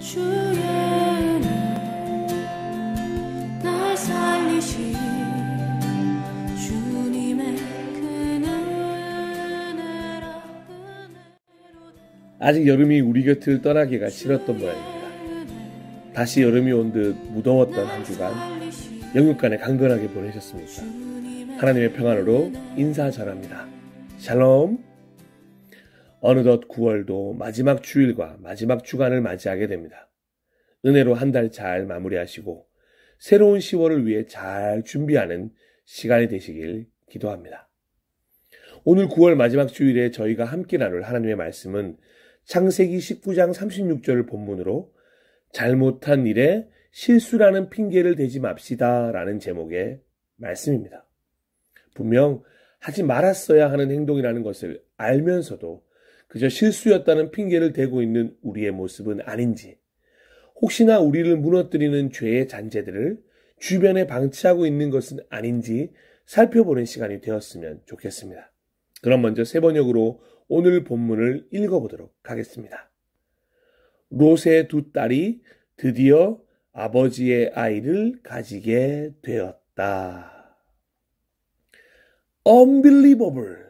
주의 은혜 날 살리신 주님의 그 은혜로 아직 여름이 우리 곁을 떠나기가 싫었던 모양입니다. 다시 여름이 온 듯 무더웠던 한 주간 영육간에 강건하게 보내셨습니까? 하나님의 평안으로 인사 전합니다. 샬롬. 어느덧 9월도 마지막 주일과 마지막 주간을 맞이하게 됩니다. 은혜로 한 달 잘 마무리하시고 새로운 10월을 위해 잘 준비하는 시간이 되시길 기도합니다. 오늘 9월 마지막 주일에 저희가 함께 나눌 하나님의 말씀은 창세기 19장 36절을 본문으로 잘못한 일에 실수라는 핑계를 대지 맙시다 라는 제목의 말씀입니다. 분명 하지 말았어야 하는 행동이라는 것을 알면서도 그저 실수였다는 핑계를 대고 있는 우리의 모습은 아닌지, 혹시나 우리를 무너뜨리는 죄의 잔재들을 주변에 방치하고 있는 것은 아닌지 살펴보는 시간이 되었으면 좋겠습니다. 그럼 먼저 세 번역으로 오늘 본문을 읽어보도록 하겠습니다. 롯의 두 딸이 드디어 아버지의 아이를 가지게 되었다. Unbelievable.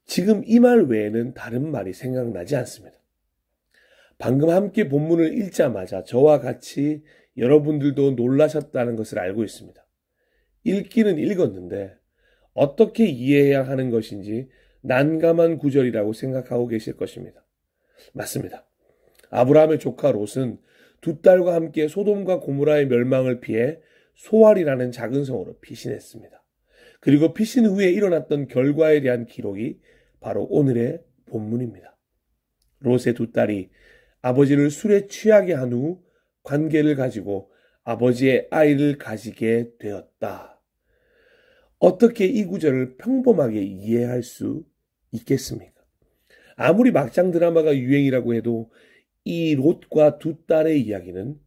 지금 이 말 외에는 다른 말이 생각나지 않습니다. 방금 함께 본문을 읽자마자 저와 같이 여러분들도 놀라셨다는 것을 알고 있습니다. 읽기는 읽었는데 어떻게 이해해야 하는 것인지 난감한 구절이라고 생각하고 계실 것입니다. 맞습니다. 아브라함의 조카 롯은 두 딸과 함께 소돔과 고모라의 멸망을 피해 소알이라는 작은 성으로 피신했습니다. 그리고 피신 후에 일어났던 결과에 대한 기록이 바로 오늘의 본문입니다. 롯의 두 딸이 아버지를 술에 취하게 한 후 관계를 가지고 아버지의 아이를 가지게 되었다. 어떻게 이 구절을 평범하게 이해할 수 있겠습니까? 아무리 막장 드라마가 유행이라고 해도 이 롯과 두 딸의 이야기는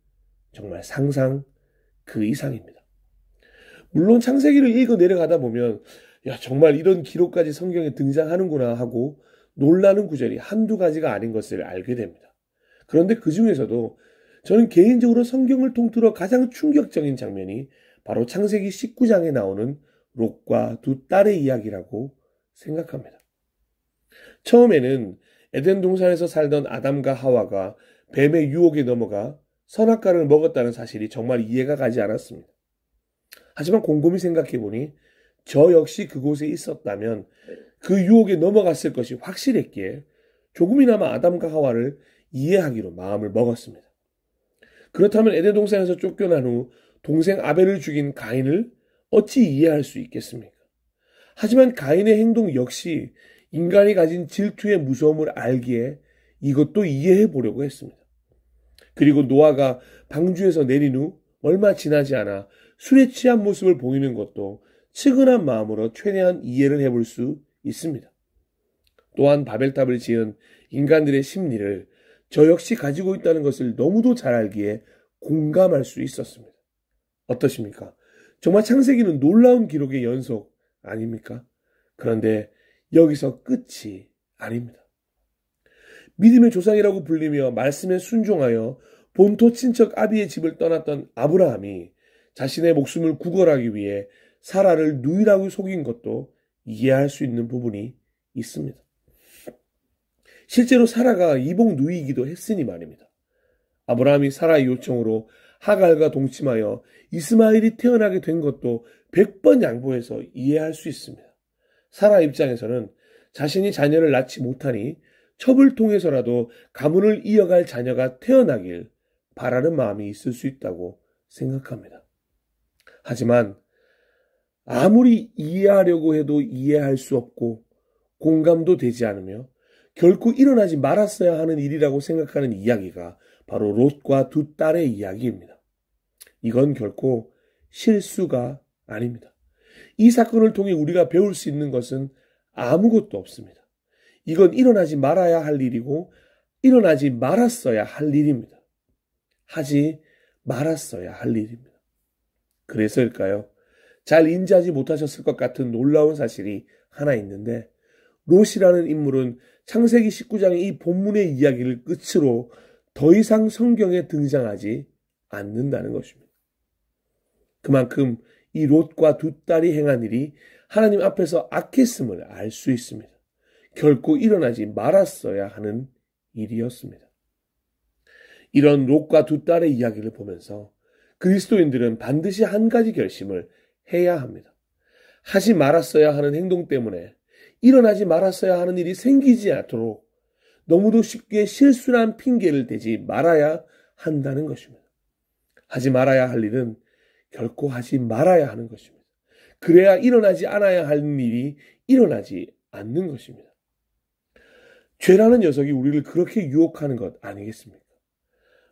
정말 상상 그 이상입니다. 물론 창세기를 읽어 내려가다 보면 정말 이런 기록까지 성경에 등장하는구나 하고 놀라는 구절이 한두 가지가 아닌 것을 알게 됩니다. 그런데 그 중에서도 저는 개인적으로 성경을 통틀어 가장 충격적인 장면이 바로 창세기 19장에 나오는 롯과 두 딸의 이야기라고 생각합니다. 처음에는 에덴 동산에서 살던 아담과 하와가 뱀의 유혹에 넘어가 선악과를 먹었다는 사실이 정말 이해가 가지 않았습니다. 하지만 곰곰이 생각해보니 저 역시 그곳에 있었다면 그 유혹에 넘어갔을 것이 확실했기에 조금이나마 아담과 하와를 이해하기로 마음을 먹었습니다. 그렇다면 에덴 동산에서 쫓겨난 후 동생 아벨을 죽인 가인을 어찌 이해할 수 있겠습니까? 하지만 가인의 행동 역시 인간이 가진 질투의 무서움을 알기에 이것도 이해해 보려고 했습니다. 그리고 노아가 방주에서 내린 후 얼마 지나지 않아 술에 취한 모습을 보이는 것도 측은한 마음으로 최대한 이해를 해볼 수 있습니다. 또한 바벨탑을 지은 인간들의 심리를 저 역시 가지고 있다는 것을 너무도 잘 알기에 공감할 수 있었습니다. 어떠십니까? 정말 창세기는 놀라운 기록의 연속 아닙니까? 그런데 여기서 끝이 아닙니다. 믿음의 조상이라고 불리며 말씀에 순종하여 본토 친척 아비의 집을 떠났던 아브라함이 자신의 목숨을 구걸하기 위해 사라를 누이라고 속인 것도 이해할 수 있는 부분이 있습니다. 실제로 사라가 이복 누이이기도 했으니 말입니다. 아브라함이 사라의 요청으로 하갈과 동침하여 이스마엘이 태어나게 된 것도 100번 양보해서 이해할 수 있습니다. 사라 입장에서는 자신이 자녀를 낳지 못하니 첩을 통해서라도 가문을 이어갈 자녀가 태어나길 바라는 마음이 있을 수 있다고 생각합니다. 하지만 아무리 이해하려고 해도 이해할 수 없고 공감도 되지 않으며 결코 일어나지 말았어야 하는 일이라고 생각하는 이야기가 바로 롯과 두 딸의 이야기입니다. 이건 결코 실수가 아닙니다. 이 사건을 통해 우리가 배울 수 있는 것은 아무것도 없습니다. 이건 일어나지 말아야 할 일이고 일어나지 말았어야 할 일입니다. 하지 말았어야 할 일입니다. 그래서일까요? 잘 인지하지 못하셨을 것 같은 놀라운 사실이 하나 있는데 롯이라는 인물은 창세기 19장의 이 본문의 이야기를 끝으로 더 이상 성경에 등장하지 않는다는 것입니다. 그만큼 이 롯과 두 딸이 행한 일이 하나님 앞에서 악했음을 알 수 있습니다. 결코 일어나지 말았어야 하는 일이었습니다. 이런 롯과 두 딸의 이야기를 보면서 그리스도인들은 반드시 한 가지 결심을 해야 합니다. 하지 말았어야 하는 행동 때문에 일어나지 말았어야 하는 일이 생기지 않도록 너무도 쉽게 실수란 핑계를 대지 말아야 한다는 것입니다. 하지 말아야 할 일은 결코 하지 말아야 하는 것입니다. 그래야 일어나지 않아야 하는 일이 일어나지 않는 것입니다. 죄라는 녀석이 우리를 그렇게 유혹하는 것 아니겠습니까?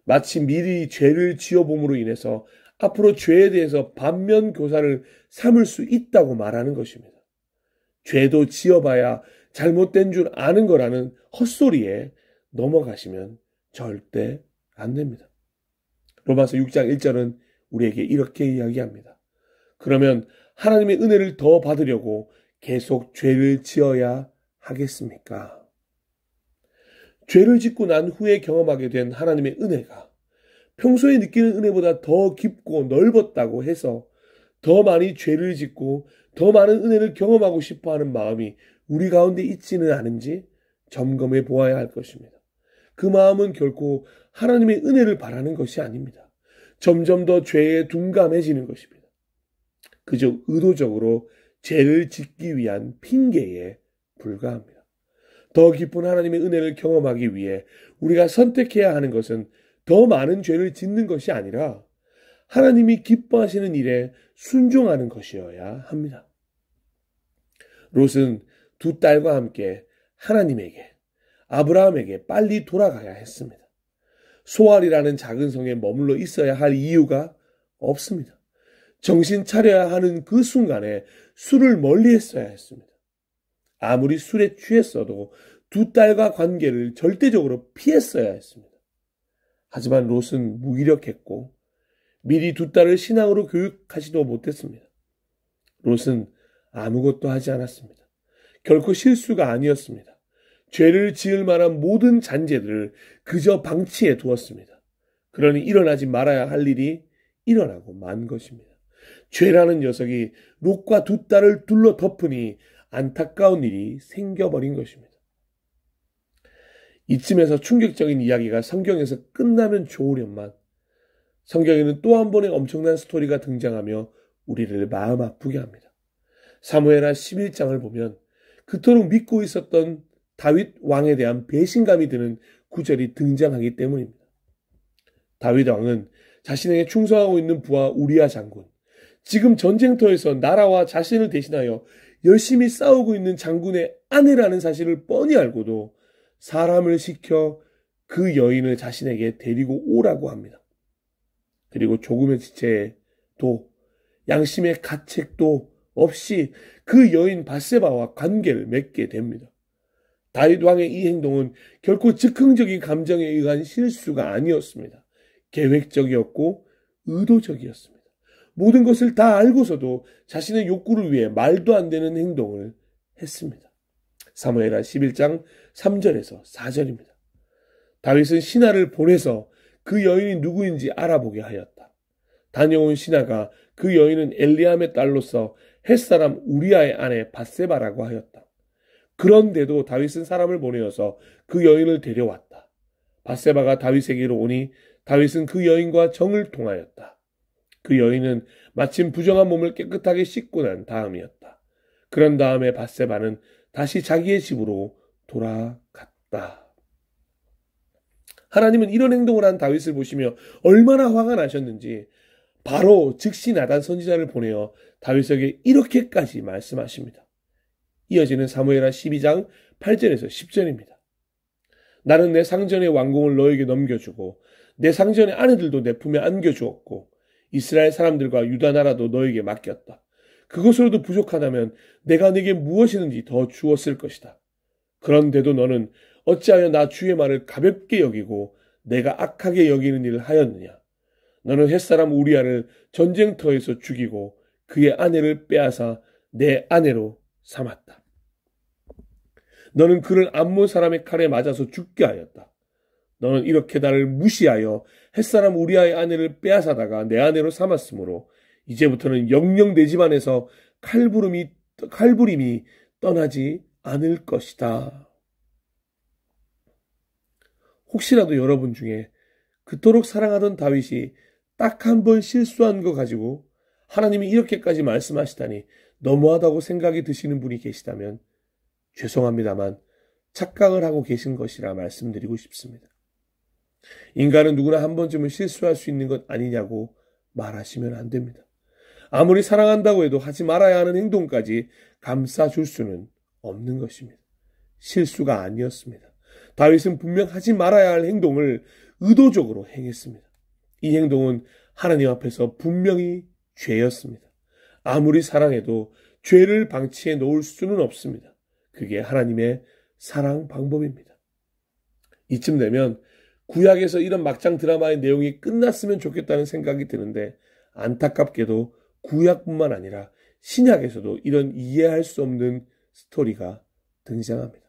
마치 미리 죄를 지어봄으로 인해서 앞으로 죄에 대해서 반면 교사를 삼을 수 있다고 말하는 것입니다. 죄도 지어봐야 잘못된 줄 아는 거라는 헛소리에 넘어가시면 절대 안 됩니다. 로마서 6장 1절은 우리에게 이렇게 이야기합니다. 그러면 하나님의 은혜를 더 받으려고 계속 죄를 지어야 하겠습니까? 죄를 짓고 난 후에 경험하게 된 하나님의 은혜가 평소에 느끼는 은혜보다 더 깊고 넓었다고 해서 더 많이 죄를 짓고 더 많은 은혜를 경험하고 싶어하는 마음이 우리 가운데 있지는 않은지 점검해 보아야 할 것입니다. 그 마음은 결코 하나님의 은혜를 바라는 것이 아닙니다. 점점 더 죄에 둔감해지는 것입니다. 그저 의도적으로 죄를 짓기 위한 핑계에 불과합니다. 더 깊은 하나님의 은혜를 경험하기 위해 우리가 선택해야 하는 것은 더 많은 죄를 짓는 것이 아니라 하나님이 기뻐하시는 일에 순종하는 것이어야 합니다. 롯은 두 딸과 함께 하나님에게, 아브라함에게 빨리 돌아가야 했습니다. 소알이라는 작은 성에 머물러 있어야 할 이유가 없습니다. 정신 차려야 하는 그 순간에 술을 멀리 했어야 했습니다. 아무리 술에 취했어도 두 딸과 관계를 절대적으로 피했어야 했습니다. 하지만 롯은 무기력했고 미리 두 딸을 신앙으로 교육하지도 못했습니다. 롯은 아무것도 하지 않았습니다. 결코 실수가 아니었습니다. 죄를 지을 만한 모든 잔재들을 그저 방치해 두었습니다. 그러니 일어나지 말아야 할 일이 일어나고 만 것입니다. 죄라는 녀석이 롯과 두 딸을 둘러 덮으니 안타까운 일이 생겨버린 것입니다. 이쯤에서 충격적인 이야기가 성경에서 끝나면 좋으련만 성경에는 또 한 번의 엄청난 스토리가 등장하며 우리를 마음 아프게 합니다. 사무엘하 11장을 보면 그토록 믿고 있었던 다윗 왕에 대한 배신감이 드는 구절이 등장하기 때문입니다. 다윗 왕은 자신에게 충성하고 있는 부하 우리야 장군, 지금 전쟁터에서 나라와 자신을 대신하여 열심히 싸우고 있는 장군의 아내라는 사실을 뻔히 알고도 사람을 시켜 그 여인을 자신에게 데리고 오라고 합니다. 그리고 조금의 지체도 양심의 가책도 없이 그 여인 밧세바와 관계를 맺게 됩니다. 다윗 왕의 이 행동은 결코 즉흥적인 감정에 의한 실수가 아니었습니다. 계획적이었고 의도적이었습니다. 모든 것을 다 알고서도 자신의 욕구를 위해 말도 안 되는 행동을 했습니다. 사무엘하 11장 3절에서 4절입니다. 다윗은 신하를 보내서 그 여인이 누구인지 알아보게 하였다. 다녀온 신하가 그 여인은 엘리암의 딸로서 햇사람 우리아의 아내 밧세바라고 하였다. 그런데도 다윗은 사람을 보내어서 그 여인을 데려왔다. 밧세바가 다윗에게로 오니 다윗은 그 여인과 정을 통하였다. 그 여인은 마침 부정한 몸을 깨끗하게 씻고 난 다음이었다. 그런 다음에 밧세바는 다시 자기의 집으로 돌아갔다. 하나님은 이런 행동을 한 다윗을 보시며 얼마나 화가 나셨는지 바로 즉시 나단 선지자를 보내어 다윗에게 이렇게까지 말씀하십니다. 이어지는 사무엘하 12장 8절에서 10절입니다. 나는 내 상전의 왕궁을 너에게 넘겨주고 내 상전의 아내들도 내 품에 안겨주었고 이스라엘 사람들과 유다 나라도 너에게 맡겼다. 그것으로도 부족하다면 내가 네게 무엇이든지 더 주었을 것이다. 그런데도 너는 어찌하여 나 주의 말을 가볍게 여기고 내가 악하게 여기는 일을 하였느냐. 너는 햇사람 우리아를 전쟁터에서 죽이고 그의 아내를 빼앗아 내 아내로 삼았다. 너는 그를 암몬 사람의 칼에 맞아서 죽게 하였다. 너는 이렇게 나를 무시하여 햇사람 우리아의 아내를 빼앗아다가 내 아내로 삼았으므로 이제부터는 영영 내 집안에서 칼부림이 떠나지 않을 것이다. 혹시라도 여러분 중에 그토록 사랑하던 다윗이 딱 한 번 실수한 거 가지고 하나님이 이렇게까지 말씀하시다니 너무하다고 생각이 드시는 분이 계시다면 죄송합니다만 착각을 하고 계신 것이라 말씀드리고 싶습니다. 인간은 누구나 한 번쯤은 실수할 수 있는 것 아니냐고 말하시면 안 됩니다. 아무리 사랑한다고 해도 하지 말아야 하는 행동까지 감싸줄 수는 없는 것입니다. 실수가 아니었습니다. 다윗은 분명 하지 말아야 할 행동을 의도적으로 행했습니다. 이 행동은 하나님 앞에서 분명히 죄였습니다. 아무리 사랑해도 죄를 방치해 놓을 수는 없습니다. 그게 하나님의 사랑 방법입니다. 이쯤 되면 구약에서 이런 막장 드라마의 내용이 끝났으면 좋겠다는 생각이 드는데 안타깝게도 구약뿐만 아니라 신약에서도 이런 이해할 수 없는 스토리가 등장합니다.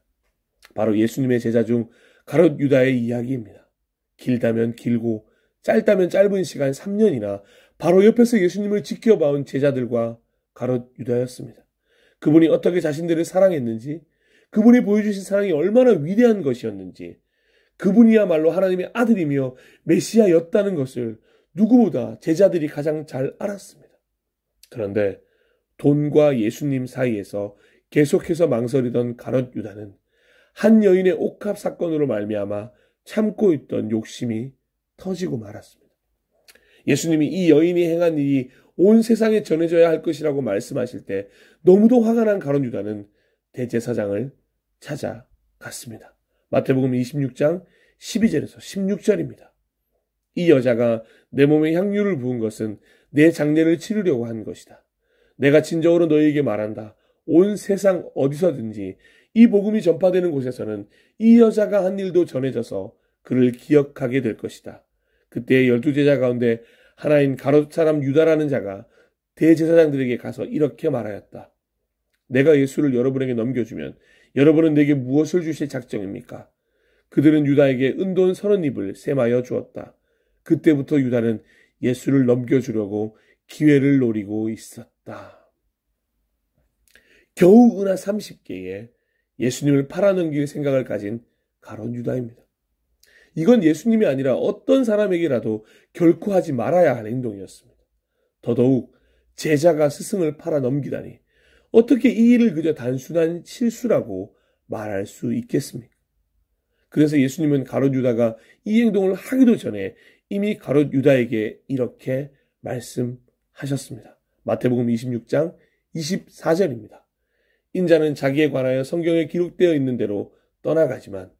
바로 예수님의 제자 중 가롯 유다의 이야기입니다. 길다면 길고 짧다면 짧은 시간 3년이나 바로 옆에서 예수님을 지켜봐온 제자들과 가롯 유다였습니다. 그분이 어떻게 자신들을 사랑했는지, 그분이 보여주신 사랑이 얼마나 위대한 것이었는지, 그분이야말로 하나님의 아들이며 메시아였다는 것을 누구보다 제자들이 가장 잘 알았습니다. 그런데 돈과 예수님 사이에서 계속해서 망설이던 가롯 유다는 한 여인의 옥합 사건으로 말미암아 참고 있던 욕심이 터지고 말았습니다. 예수님이 이 여인이 행한 일이 온 세상에 전해져야 할 것이라고 말씀하실 때 너무도 화가 난 가롯 유다는 대제사장을 찾아갔습니다. 마태복음 26장 12절에서 16절입니다. 이 여자가 내 몸에 향유를 부은 것은 내 장례를 치르려고 한 것이다. 내가 진정으로 너희에게 말한다. 온 세상 어디서든지 이 복음이 전파되는 곳에서는 이 여자가 한 일도 전해져서 그를 기억하게 될 것이다. 그때 12제자 가운데 하나인 가롯 사람 유다라는 자가 대제사장들에게 가서 이렇게 말하였다. 내가 예수를 여러분에게 넘겨주면 여러분은 내게 무엇을 주실 작정입니까? 그들은 유다에게 은돈 30입을 셈하여 주었다. 그때부터 유다는 예수를 넘겨주려고 기회를 노리고 있었다. 겨우 은하 30개에 예수님을 팔아넘길 생각을 가진 가롯 유다입니다. 이건 예수님이 아니라 어떤 사람에게라도 결코 하지 말아야 할 행동이었습니다. 더더욱 제자가 스승을 팔아넘기다니 어떻게 이 일을 그저 단순한 실수라고 말할 수 있겠습니까? 그래서 예수님은 가롯 유다가 이 행동을 하기도 전에 이미 가롯 유다에게 이렇게 말씀하셨습니다. 마태복음 26장 24절입니다. 인자는 자기에 관하여 성경에 기록되어 있는 대로 떠나가지만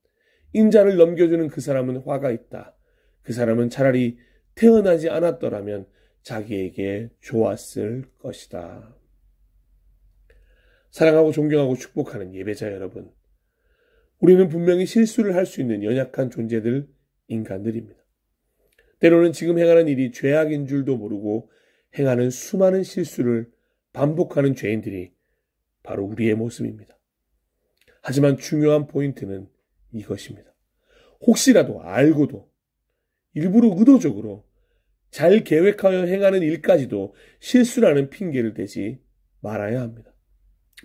인자를 넘겨주는 그 사람은 화가 있다. 그 사람은 차라리 태어나지 않았더라면 자기에게 좋았을 것이다. 사랑하고 존경하고 축복하는 예배자 여러분, 우리는 분명히 실수를 할 수 있는 연약한 존재들, 인간들입니다. 때로는 지금 행하는 일이 죄악인 줄도 모르고 행하는 수많은 실수를 반복하는 죄인들이 바로 우리의 모습입니다. 하지만 중요한 포인트는 이것입니다. 혹시라도 알고도 일부러 의도적으로 잘 계획하여 행하는 일까지도 실수라는 핑계를 대지 말아야 합니다.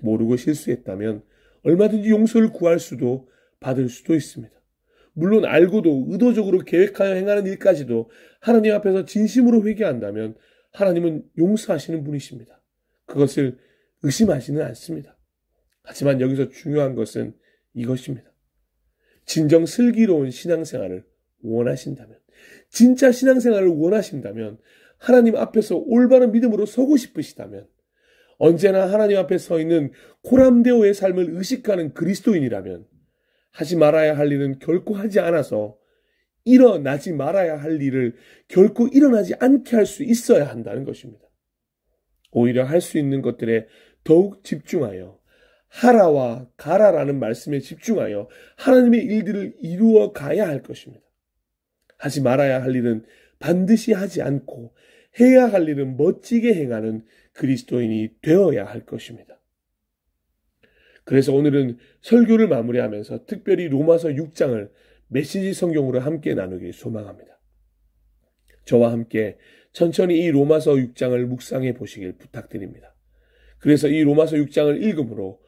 모르고 실수했다면 얼마든지 용서를 구할 수도 받을 수도 있습니다. 물론 알고도 의도적으로 계획하여 행하는 일까지도 하나님 앞에서 진심으로 회개한다면 하나님은 용서하시는 분이십니다. 그것을 의심하지는 않습니다. 하지만 여기서 중요한 것은 이것입니다. 진정 슬기로운 신앙생활을 원하신다면, 진짜 신앙생활을 원하신다면, 하나님 앞에서 올바른 믿음으로 서고 싶으시다면, 언제나 하나님 앞에 서 있는 코람데오의 삶을 의식하는 그리스도인이라면 하지 말아야 할 일은 결코 하지 않아서 일어나지 말아야 할 일을 결코 일어나지 않게 할 수 있어야 한다는 것입니다. 오히려 할 수 있는 것들에 더욱 집중하여 하라와 가라라는 말씀에 집중하여 하나님의 일들을 이루어 가야 할 것입니다. 하지 말아야 할 일은 반드시 하지 않고 해야 할 일은 멋지게 행하는 그리스도인이 되어야 할 것입니다. 그래서 오늘은 설교를 마무리하면서 특별히 로마서 6장을 메시지 성경으로 함께 나누길 소망합니다. 저와 함께 천천히 이 로마서 6장을 묵상해 보시길 부탁드립니다. 그래서 이 로마서 6장을 읽음으로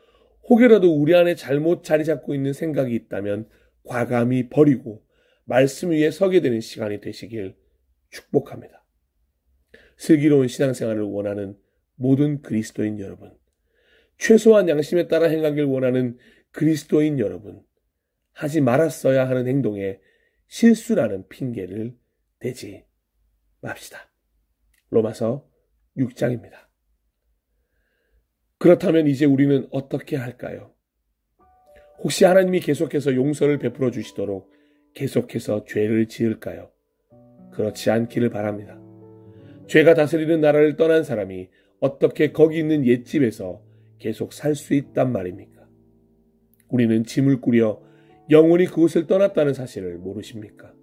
혹여라도 우리 안에 잘못 자리 잡고 있는 생각이 있다면 과감히 버리고 말씀 위에 서게 되는 시간이 되시길 축복합니다. 슬기로운 신앙생활을 원하는 모든 그리스도인 여러분, 최소한 양심에 따라 행하길 원하는 그리스도인 여러분, 하지 말았어야 하는 행동에 실수라는 핑계를 대지 맙시다. 로마서 6장입니다. 그렇다면 이제 우리는 어떻게 할까요? 혹시 하나님이 계속해서 용서를 베풀어 주시도록 계속해서 죄를 지을까요? 그렇지 않기를 바랍니다. 죄가 다스리는 나라를 떠난 사람이 어떻게 거기 있는 옛집에서 계속 살 수 있단 말입니까? 우리는 짐을 꾸려 영원히 그곳을 떠났다는 사실을 모르십니까?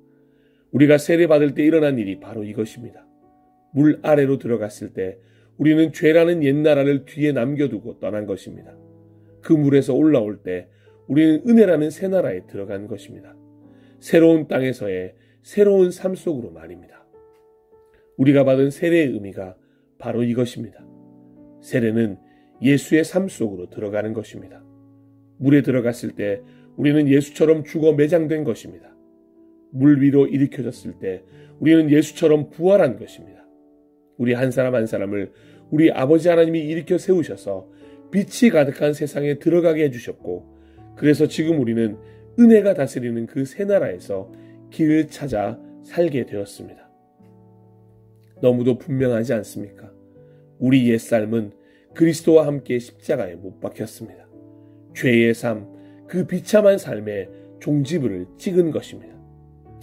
우리가 세례받을 때 일어난 일이 바로 이것입니다. 물 아래로 들어갔을 때 우리는 죄라는 옛 나라를 뒤에 남겨두고 떠난 것입니다. 그 물에서 올라올 때 우리는 은혜라는 새 나라에 들어간 것입니다. 새로운 땅에서의 새로운 삶 속으로 말입니다. 우리가 받은 세례의 의미가 바로 이것입니다. 세례는 예수의 삶 속으로 들어가는 것입니다. 물에 들어갔을 때 우리는 예수처럼 죽어 매장된 것입니다. 물 위로 일으켜졌을 때 우리는 예수처럼 부활한 것입니다. 우리 한 사람 한 사람을 우리 아버지 하나님이 일으켜 세우셔서 빛이 가득한 세상에 들어가게 해주셨고, 그래서 지금 우리는 은혜가 다스리는 그 새 나라에서 길을 찾아 살게 되었습니다. 너무도 분명하지 않습니까? 우리 옛삶은 그리스도와 함께 십자가에 못 박혔습니다. 죄의 삶, 그 비참한 삶에 종지부를 찍은 것입니다.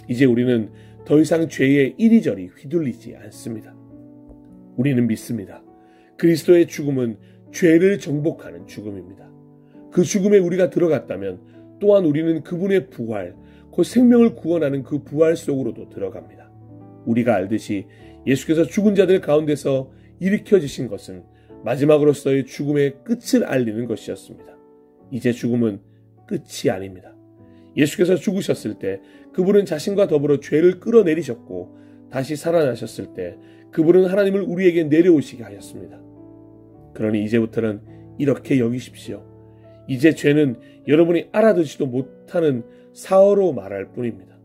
이제 우리는 더 이상 죄에 이리저리 휘둘리지 않습니다. 우리는 믿습니다. 그리스도의 죽음은 죄를 정복하는 죽음입니다. 그 죽음에 우리가 들어갔다면 또한 우리는 그분의 부활, 곧 생명을 구원하는 그 부활 속으로도 들어갑니다. 우리가 알듯이 예수께서 죽은 자들 가운데서 일으켜지신 것은 마지막으로서의 죽음의 끝을 알리는 것이었습니다. 이제 죽음은 끝이 아닙니다. 예수께서 죽으셨을 때 그분은 자신과 더불어 죄를 끌어내리셨고, 다시 살아나셨을 때 그분은 하나님을 우리에게 내려오시게 하셨습니다. 그러니 이제부터는 이렇게 여기십시오. 이제 죄는 여러분이 알아듣지도 못하는 사어로 말할 뿐입니다.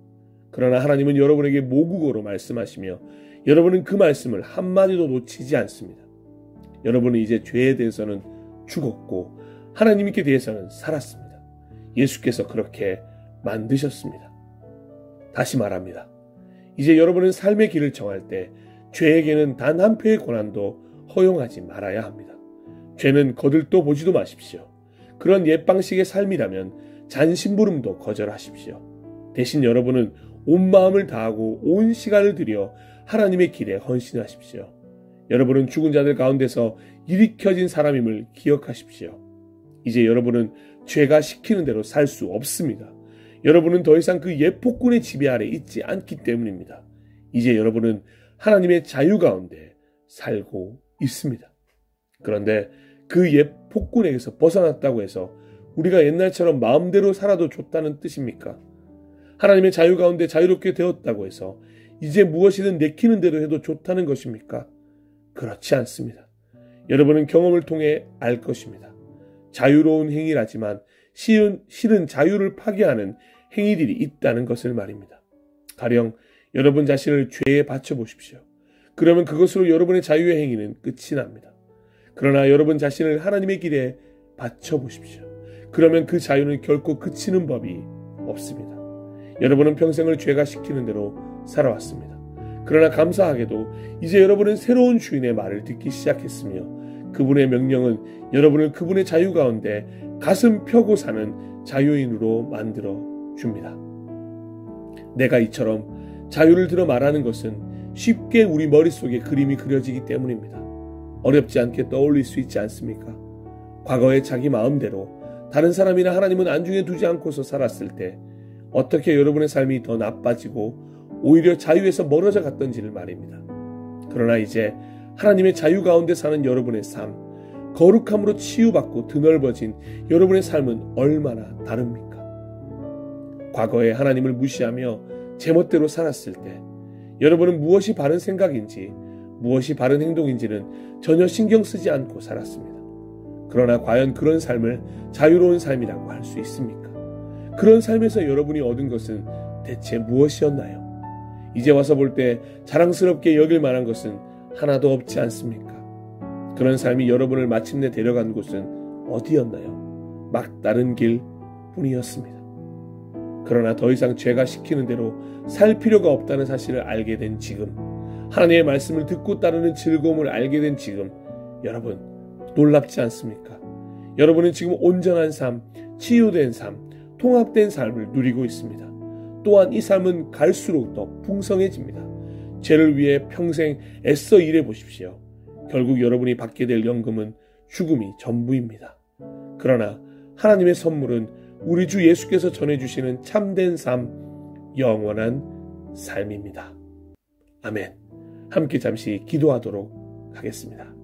그러나 하나님은 여러분에게 모국어로 말씀하시며 여러분은 그 말씀을 한마디도 놓치지 않습니다. 여러분은 이제 죄에 대해서는 죽었고 하나님께 대해서는 살았습니다. 예수께서 그렇게 만드셨습니다. 다시 말합니다. 이제 여러분은 삶의 길을 정할 때 죄에게는 단 한 표의 권한도 허용하지 말아야 합니다. 죄는 거들떠 보지도 마십시오. 그런 옛 방식의 삶이라면 잔심부름도 거절하십시오. 대신 여러분은 온 마음을 다하고 온 시간을 들여 하나님의 길에 헌신하십시오. 여러분은 죽은 자들 가운데서 일으켜진 사람임을 기억하십시오. 이제 여러분은 죄가 시키는 대로 살 수 없습니다. 여러분은 더 이상 그 옛 폭군의 지배 아래 있지 않기 때문입니다. 이제 여러분은 하나님의 자유 가운데 살고 있습니다. 그런데 그 옛 폭군에게서 벗어났다고 해서 우리가 옛날처럼 마음대로 살아도 좋다는 뜻입니까? 하나님의 자유 가운데 자유롭게 되었다고 해서 이제 무엇이든 내키는 대로 해도 좋다는 것입니까? 그렇지 않습니다. 여러분은 경험을 통해 알 것입니다. 자유로운 행위라지만 실은 자유를 파괴하는 행위들이 있다는 것을 말입니다. 가령 여러분 자신을 죄에 바쳐보십시오. 그러면 그것으로 여러분의 자유의 행위는 끝이 납니다. 그러나 여러분 자신을 하나님의 길에 바쳐보십시오. 그러면 그 자유는 결코 그치는 법이 없습니다. 여러분은 평생을 죄가 시키는 대로 살아왔습니다. 그러나 감사하게도 이제 여러분은 새로운 주인의 말을 듣기 시작했으며 그분의 명령은 여러분을 그분의 자유 가운데 가슴 펴고 사는 자유인으로 만들어 줍니다. 내가 이처럼 자유를 들어 말하는 것은 쉽게 우리 머릿속에 그림이 그려지기 때문입니다. 어렵지 않게 떠올릴 수 있지 않습니까? 과거에 자기 마음대로 다른 사람이나 하나님은 안중에 두지 않고서 살았을 때 어떻게 여러분의 삶이 더 나빠지고 오히려 자유에서 멀어져 갔던지를 말입니다. 그러나 이제 하나님의 자유 가운데 사는 여러분의 삶, 거룩함으로 치유받고 드넓어진 여러분의 삶은 얼마나 다릅니까? 과거에 하나님을 무시하며 제멋대로 살았을 때 여러분은 무엇이 바른 생각인지 무엇이 바른 행동인지는 전혀 신경 쓰지 않고 살았습니다. 그러나 과연 그런 삶을 자유로운 삶이라고 할 수 있습니까? 그런 삶에서 여러분이 얻은 것은 대체 무엇이었나요? 이제 와서 볼 때 자랑스럽게 여길 만한 것은 하나도 없지 않습니까? 그런 삶이 여러분을 마침내 데려간 곳은 어디였나요? 막다른 길 뿐이었습니다. 그러나 더 이상 죄가 시키는 대로 살 필요가 없다는 사실을 알게 된 지금, 하나님의 말씀을 듣고 따르는 즐거움을 알게 된 지금, 여러분 놀랍지 않습니까? 여러분은 지금 온전한 삶, 치유된 삶, 통합된 삶을 누리고 있습니다. 또한 이 삶은 갈수록 더 풍성해집니다. 죄를 위해 평생 애써 일해 보십시오. 결국 여러분이 받게 될 연금은 죽음이 전부입니다. 그러나 하나님의 선물은 우리 주 예수께서 전해주시는 참된 삶, 영원한 삶입니다. 아멘. 함께 잠시 기도하도록 하겠습니다.